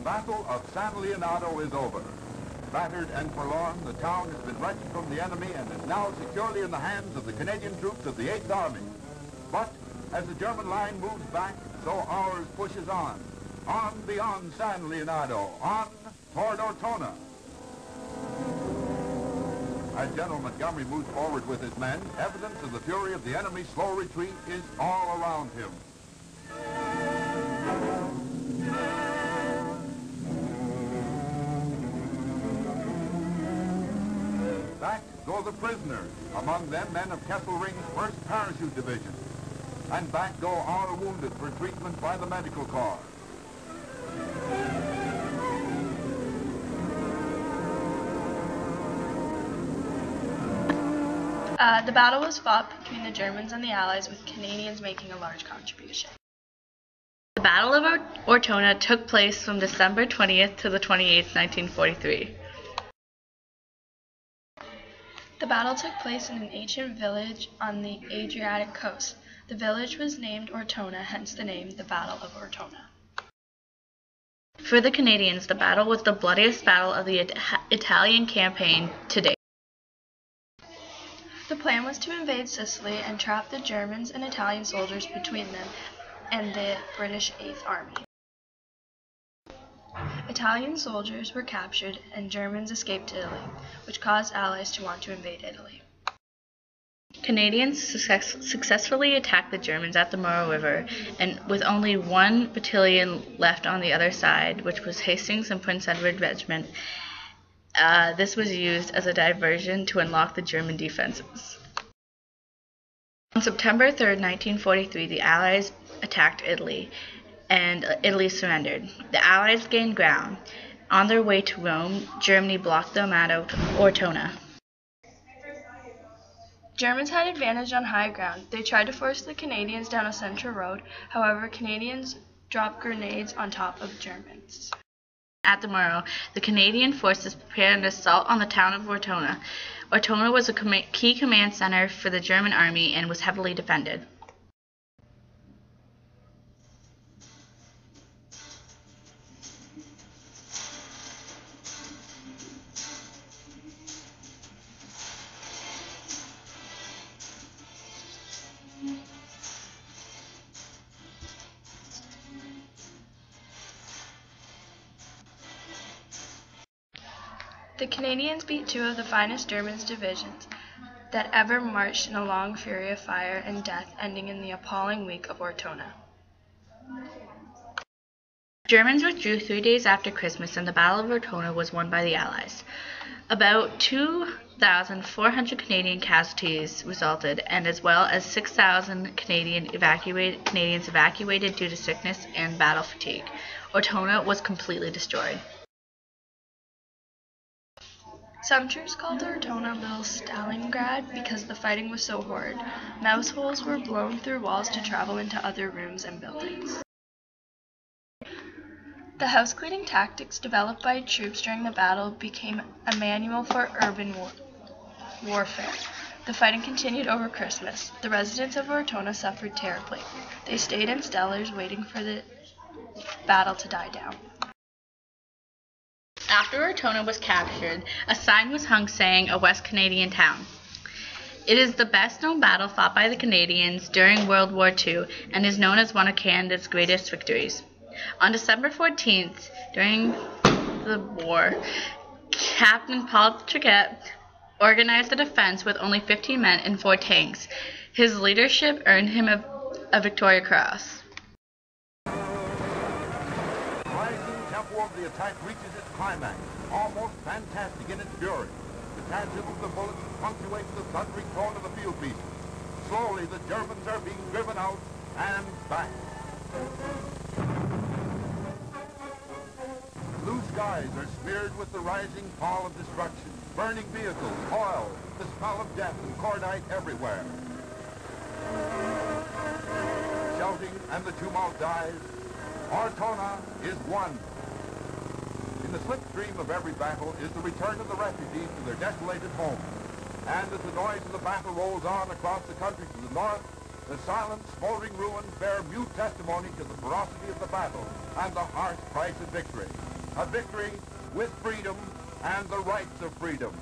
Battle of San Leonardo is over. Battered and forlorn, the town has been wrenched from the enemy and is now securely in the hands of the Canadian troops of the 8th Army. But as the German line moves back, so ours pushes on beyond San Leonardo, on toward Ortona. As General Montgomery moves forward with his men, evidence of the fury of the enemy's slow retreat is all around him. Back go the prisoners, among them men of Kesselring's 1st Parachute Division. And back go our wounded for treatment by the Medical Corps. The battle was fought between the Germans and the Allies, with Canadians making a large contribution. The Battle of Ortona took place from December 20th to the 28th, 1943. The battle took place in an ancient village on the Adriatic coast. The village was named Ortona, hence the name, the Battle of Ortona. For the Canadians, the battle was the bloodiest battle of the Italian campaign to date. The plan was to invade Sicily and trap the Germans and Italian soldiers between them and the British 8th Army. Italian soldiers were captured and Germans escaped to Italy, which caused Allies to want to invade Italy. Canadians successfully attacked the Germans at the Murray River, and with only one battalion left on the other side, which was Hastings and Prince Edward Regiment, this was used as a diversion to unlock the German defenses. On September 3rd, 1943, the Allies attacked Italy, and Italy surrendered. The Allies gained ground. On their way to Rome, Germany blocked them at Ortona. Germans had advantage on high ground. They tried to force the Canadians down a central road. However, Canadians dropped grenades on top of Germans. At the Morro, the Canadian forces prepared an assault on the town of Ortona. Ortona was a key command center for the German army and was heavily defended. The Canadians beat two of the finest German divisions that ever marched in a long fury of fire and death, ending in the appalling week of Ortona. Germans withdrew 3 days after Christmas, and the Battle of Ortona was won by the Allies. About 2,400 Canadian casualties resulted, and as well as 6,000 Canadians evacuated due to sickness and battle fatigue. Ortona was completely destroyed. Some troops called Ortona Little Stalingrad because the fighting was so horrid. Mouse holes were blown through walls to travel into other rooms and buildings. The house-cleaning tactics developed by troops during the battle became a manual for urban warfare. The fighting continued over Christmas. The residents of Ortona suffered terribly. They stayed in cellars waiting for the battle to die down. After Ortona was captured, a sign was hung saying, "A West Canadian town." It is the best-known battle fought by the Canadians during World War II and is known as one of Canada's greatest victories. On December 14th, during the war, Captain Paul Triquet organized a defense with only 15 men and 4 tanks. His leadership earned him a Victoria Cross. Of the attack reaches its climax, almost fantastic in its fury. The crashing of the bullets punctuates the thundering tone of the field pieces. Slowly, the Germans are being driven out and back. Blue skies are smeared with the rising fall of destruction. Burning vehicles, oil, the smell of death and cordite everywhere. Shouting and the tumult dies. Ortona is won. In the slipstream of every battle is the return of the refugees to their desolated homes. And as the noise of the battle rolls on across the country to the north, the silent, smoldering ruins bear mute testimony to the ferocity of the battle and the harsh price of victory. a victory with freedom and the rights of freedom.